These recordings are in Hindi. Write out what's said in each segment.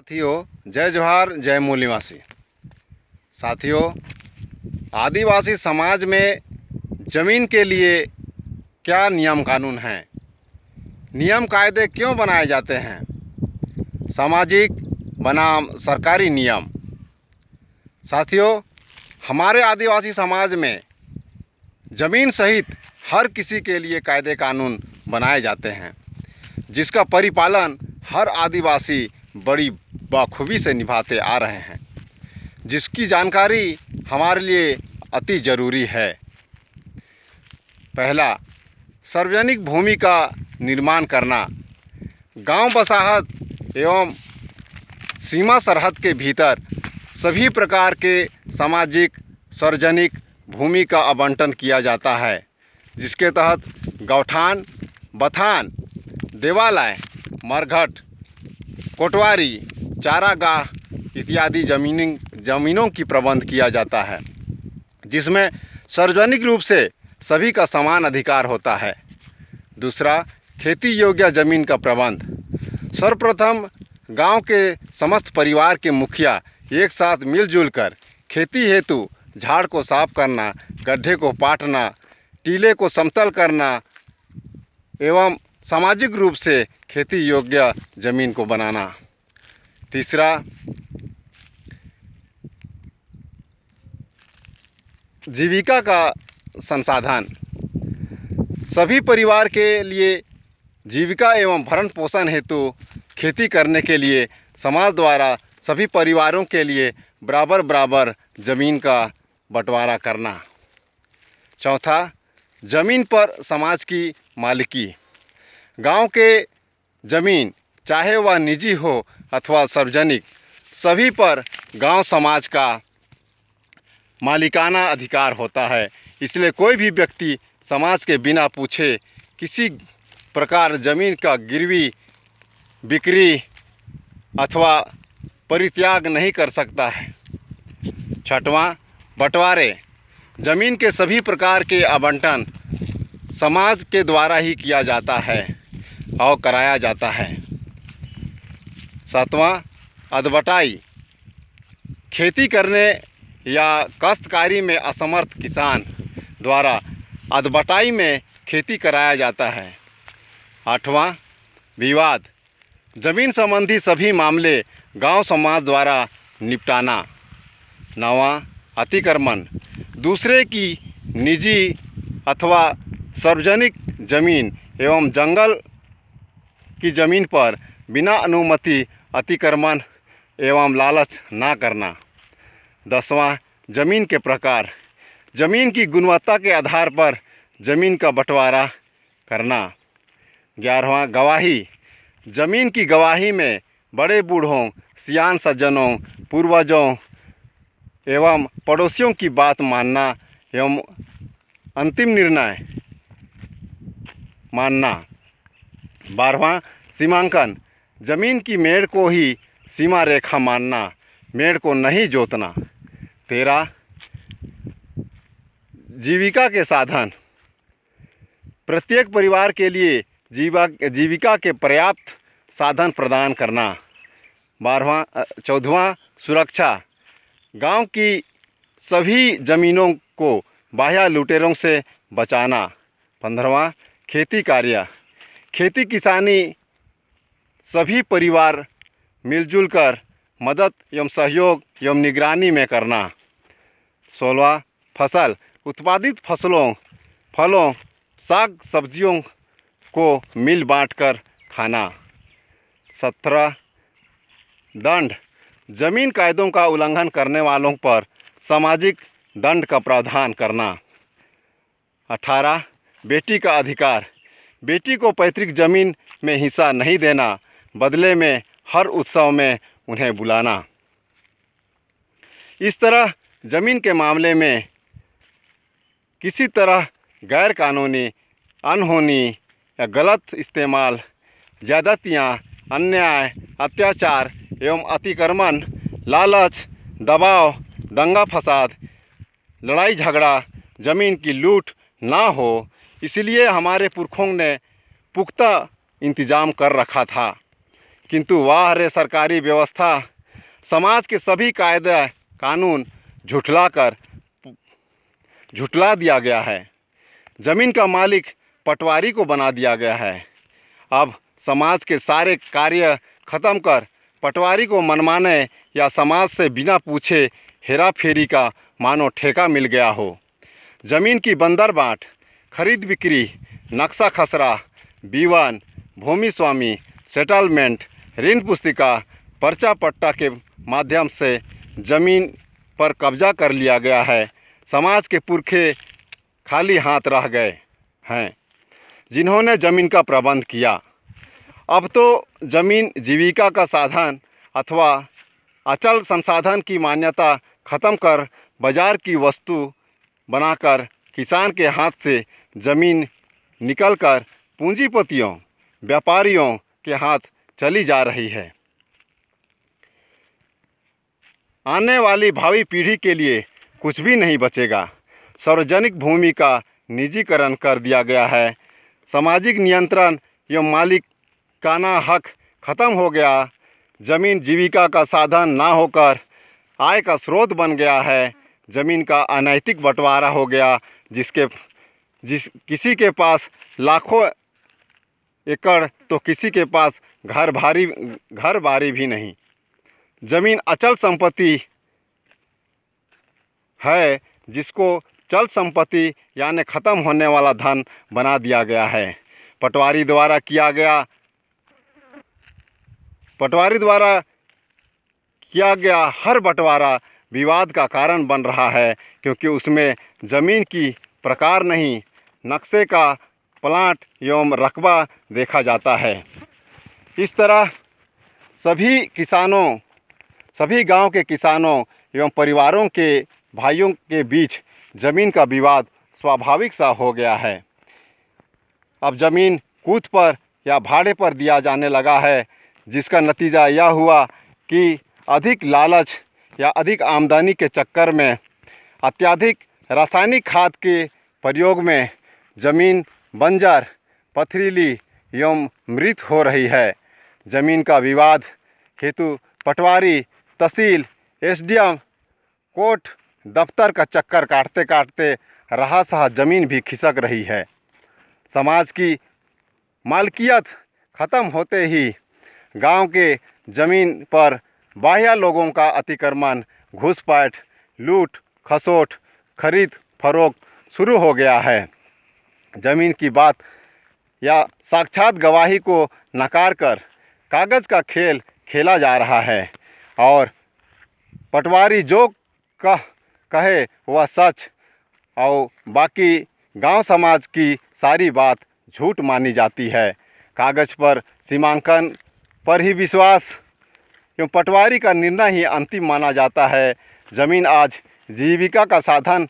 साथियों, जय जोहार, जय मूल निवासी। साथियों, आदिवासी समाज में ज़मीन के लिए क्या नियम कानून हैं? नियम कायदे क्यों बनाए जाते हैं? सामाजिक बनाम सरकारी नियम। साथियों, हमारे आदिवासी समाज में ज़मीन सहित हर किसी के लिए कायदे कानून बनाए जाते हैं, जिसका परिपालन हर आदिवासी बड़ी बखूबी से निभाते आ रहे हैं, जिसकी जानकारी हमारे लिए अति ज़रूरी है। पहला, सार्वजनिक भूमि का निर्माण करना। गांव बसाहत एवं सीमा सरहद के भीतर सभी प्रकार के सामाजिक सार्वजनिक भूमि का आवंटन किया जाता है, जिसके तहत गौठान, बथान, देवालय, मरघट, कोटवारी, चारागाह इत्यादि ज़मीनों की प्रबंध किया जाता है, जिसमें सार्वजनिक रूप से सभी का समान अधिकार होता है। दूसरा, खेती योग्य ज़मीन का प्रबंध। सर्वप्रथम गांव के समस्त परिवार के मुखिया एक साथ मिलजुल कर खेती हेतु झाड़ को साफ करना, गड्ढे को पाटना, टीले को समतल करना एवं सामाजिक रूप से खेती योग्य ज़मीन को बनाना। तीसरा, जीविका का संसाधन। सभी परिवार के लिए जीविका एवं भरण पोषण हेतु खेती करने के लिए समाज द्वारा सभी परिवारों के लिए बराबर बराबर ज़मीन का बंटवारा करना। चौथा, ज़मीन पर समाज की मालिकी। गांव के ज़मीन चाहे वह निजी हो अथवा सार्वजनिक, सभी पर गांव समाज का मालिकाना अधिकार होता है। इसलिए कोई भी व्यक्ति समाज के बिना पूछे किसी प्रकार ज़मीन का गिरवी, बिक्री अथवा परित्याग नहीं कर सकता है। छठवां, बंटवारे। ज़मीन के सभी प्रकार के आवंटन समाज के द्वारा ही किया जाता है और कराया जाता है। सातवां, अधबटाई। खेती करने या काश्तकारी में असमर्थ किसान द्वारा अधबटाई में खेती कराया जाता है। आठवां, विवाद। ज़मीन संबंधी सभी मामले गांव समाज द्वारा निपटाना। नौवां, अतिक्रमण। दूसरे की निजी अथवा सार्वजनिक ज़मीन एवं जंगल की ज़मीन पर बिना अनुमति अतिक्रमण एवं लालच ना करना। 10वां, ज़मीन के प्रकार। ज़मीन की गुणवत्ता के आधार पर ज़मीन का बंटवारा करना। 11वां, गवाही। ज़मीन की गवाही में बड़े बूढ़ों, सियान सज्जनों, पूर्वजों एवं पड़ोसियों की बात मानना एवं अंतिम निर्णय मानना। 12वां, सीमांकन। ज़मीन की मेड़ को ही सीमा रेखा मानना, मेड़ को नहीं जोतना। 13, जीविका के साधन। प्रत्येक परिवार के लिए जीविका के पर्याप्त साधन प्रदान करना। 14वां, सुरक्षा। गांव की सभी ज़मीनों को बाह्य लुटेरों से बचाना। 15वां, खेती कार्य। खेती किसानी सभी परिवार मिलजुल कर मदद एवं सहयोग एवं निगरानी में करना। 16वां, फसल। उत्पादित फसलों, फलों, साग सब्जियों को मिल बांट कर खाना। 17, दंड। ज़मीन कायदों का उल्लंघन करने वालों पर सामाजिक दंड का प्रावधान करना। 18, बेटी का अधिकार। बेटी को पैतृक ज़मीन में हिस्सा नहीं देना, बदले में हर उत्सव में उन्हें बुलाना। इस तरह ज़मीन के मामले में किसी तरह गैर कानूनी, अनहोनी या गलत इस्तेमाल, ज़्यादतियाँ, अन्याय, अत्याचार एवं अतिक्रमण, लालच, दबाव, दंगा फसाद, लड़ाई झगड़ा, ज़मीन की लूट ना हो, इसलिए हमारे पुरखों ने पुख्ता इंतज़ाम कर रखा था किंतु वाह रे सरकारी व्यवस्था, समाज के सभी कायदे कानून झुठला दिया गया है। ज़मीन का मालिक पटवारी को बना दिया गया है। अब समाज के सारे कार्य ख़त्म कर पटवारी को मनमाने या समाज से बिना पूछे हेरा फेरी का मानो ठेका मिल गया हो। ज़मीन की बंदर बांट, खरीद बिक्री, नक्शा खसरा, विवन, भूमि स्वामी, सेटलमेंट, ऋण पुस्तिका, पर्चा पट्टा के माध्यम से ज़मीन पर कब्जा कर लिया गया है। समाज के पुरखे खाली हाथ रह गए हैं जिन्होंने ज़मीन का प्रबंध किया। अब तो ज़मीन जीविका का साधन अथवा अचल संसाधन की मान्यता ख़त्म कर बाजार की वस्तु बनाकर किसान के हाथ से ज़मीन निकलकर पूंजीपतियों, व्यापारियों के हाथ चली जा रही है। आने वाली भावी पीढ़ी के लिए कुछ भी नहीं बचेगा। सार्वजनिक भूमि का निजीकरण कर दिया गया है। सामाजिक नियंत्रण एवं मालिकाना हक खत्म हो गया। ज़मीन जीविका का साधन ना होकर आय का स्रोत बन गया है। ज़मीन का अनैतिक बंटवारा हो गया, किसी के पास लाखों एकड़ तो किसी के पास घर बारी भी नहीं। ज़मीन अचल संपत्ति है जिसको चल संपत्ति यानी ख़त्म होने वाला धन बना दिया गया है। पटवारी द्वारा किया गया हर बंटवारा विवाद का कारण बन रहा है, क्योंकि उसमें ज़मीन की प्रकार नहीं, नक्शे का प्लाट एवं रकबा देखा जाता है। इस तरह सभी गांव के किसानों एवं परिवारों के भाइयों के बीच ज़मीन का विवाद स्वाभाविक सा हो गया है। अब ज़मीन कूद पर या भाड़े पर दिया जाने लगा है, जिसका नतीजा यह हुआ कि अधिक लालच या अधिक आमदनी के चक्कर में अत्यधिक रासायनिक खाद के प्रयोग में ज़मीन बंजर, पथरीली एवं मृत हो रही है। ज़मीन का विवाद हेतु पटवारी, तहसील, एसडीएम, कोर्ट दफ्तर का चक्कर काटते काटते रहा ज़मीन भी खिसक रही है। समाज की मालकियत ख़त्म होते ही गांव के ज़मीन पर बाह्य लोगों का अतिक्रमण, घुसपैठ, लूट खसोट, खरीद फरोख्त शुरू हो गया है। ज़मीन की बात या साक्षात गवाही को नकार कर कागज़ का खेल खेला जा रहा है और पटवारी जो कहे वह सच और बाकी गांव समाज की सारी बात झूठ मानी जाती है। कागज़ पर सीमांकन पर ही विश्वास एवं पटवारी का निर्णय ही अंतिम माना जाता है। ज़मीन आज जीविका का साधन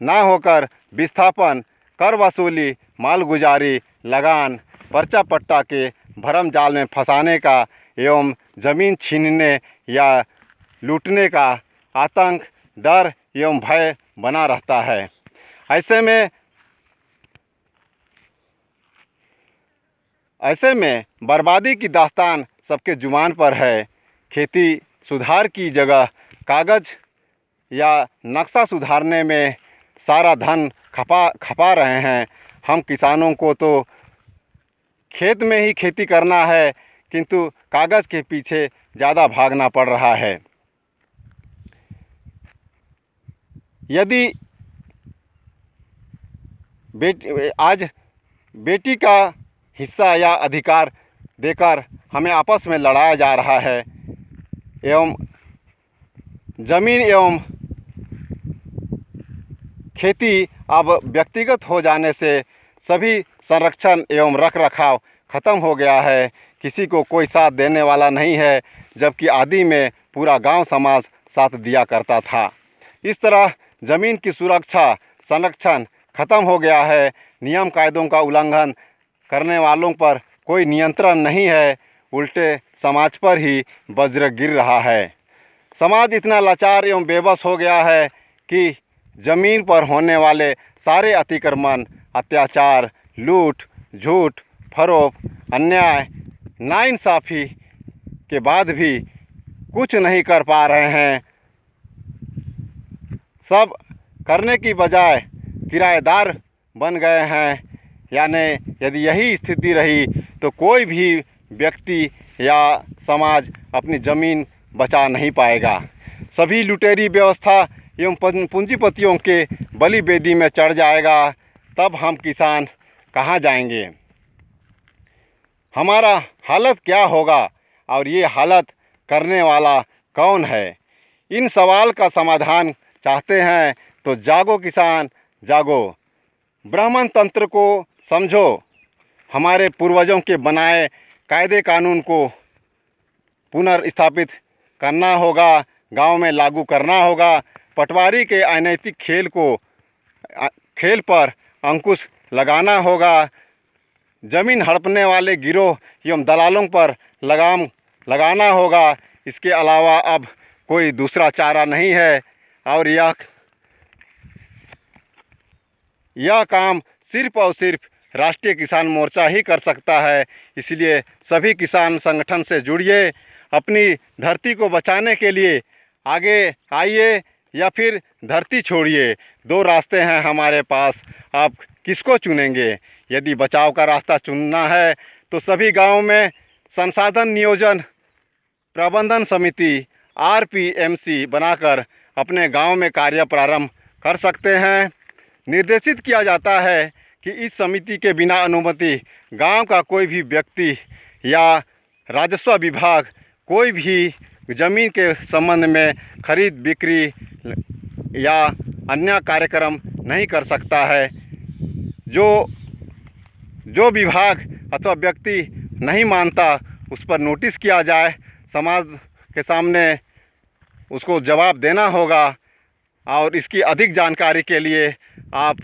ना होकर विस्थापन, कर वसूली, मालगुजारी, लगान, पर्चा पट्टा के भरम जाल में फंसाने का एवं ज़मीन छीनने या लूटने का आतंक, डर एवं भय बना रहता है। ऐसे में बर्बादी की दास्तान सबके जुबान पर है। खेती सुधार की जगह कागज़ या नक्शा सुधारने में सारा धन खपा रहे हैं। हम किसानों को तो खेत में ही खेती करना है, किंतु कागज़ के पीछे ज़्यादा भागना पड़ रहा है। यदि आज बेटी का हिस्सा या अधिकार देकर हमें आपस में लड़ाया जा रहा है एवं ज़मीन एवं खेती अब व्यक्तिगत हो जाने से सभी संरक्षण एवं रखरखाव ख़त्म हो गया है। किसी को कोई साथ देने वाला नहीं है, जबकि आदि में पूरा गांव समाज साथ दिया करता था। इस तरह ज़मीन की सुरक्षा संरक्षण ख़त्म हो गया है। नियम कायदों का उल्लंघन करने वालों पर कोई नियंत्रण नहीं है, उल्टे समाज पर ही वज्र गिर रहा है। समाज इतना लाचार एवं बेबस हो गया है कि ज़मीन पर होने वाले सारे अतिक्रमण, अत्याचार, लूट, झूठ, फरोख, अन्याय नाइंसाफ़ी के बाद भी कुछ नहीं कर पा रहे हैं। सब करने की बजाय किराएदार बन गए हैं। यानी यदि यही स्थिति रही तो कोई भी व्यक्ति या समाज अपनी ज़मीन बचा नहीं पाएगा। सभी लुटेरी व्यवस्था एवं पूंजीपतियों के बलि बेदी में चढ़ जाएगा। तब हम किसान कहाँ जाएंगे? हमारा हालत क्या होगा और ये हालत करने वाला कौन है? इन सवाल का समाधान चाहते हैं तो जागो किसान जागो, ब्राह्मण तंत्र को समझो। हमारे पूर्वजों के बनाए कायदे कानून को पुनर्स्थापित करना होगा, गांव में लागू करना होगा। पटवारी के अनैतिक खेल पर अंकुश लगाना होगा। ज़मीन हड़पने वाले गिरोह एवं दलालों पर लगाम लगाना होगा। इसके अलावा अब कोई दूसरा चारा नहीं है और यह काम सिर्फ और सिर्फ राष्ट्रीय किसान मोर्चा ही कर सकता है। इसलिए सभी किसान संगठन से जुड़िए। अपनी धरती को बचाने के लिए आगे आइए या फिर धरती छोड़िए। दो रास्ते हैं हमारे पास, आप किसको चुनेंगे? यदि बचाव का रास्ता चुनना है तो सभी गांव में संसाधन नियोजन प्रबंधन समिति RPMC बनाकर अपने गांव में कार्य प्रारंभ कर सकते हैं। निर्देशित किया जाता है कि इस समिति के बिना अनुमति गांव का कोई भी व्यक्ति या राजस्व विभाग कोई भी ज़मीन के संबंध में खरीद बिक्री या अन्य कार्यक्रम नहीं कर सकता है। जो विभाग अथवा व्यक्ति नहीं मानता उस पर नोटिस किया जाए, समाज के सामने उसको जवाब देना होगा। और इसकी अधिक जानकारी के लिए आप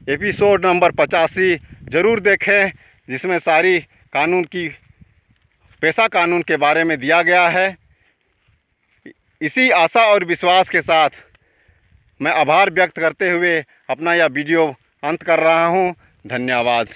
एपिसोड नंबर 85 ज़रूर देखें, जिसमें सारी पेशा कानून के बारे में दिया गया है। इसी आशा और विश्वास के साथ मैं आभार व्यक्त करते हुए अपना यह वीडियो अंत कर रहा हूँ। धन्यवाद।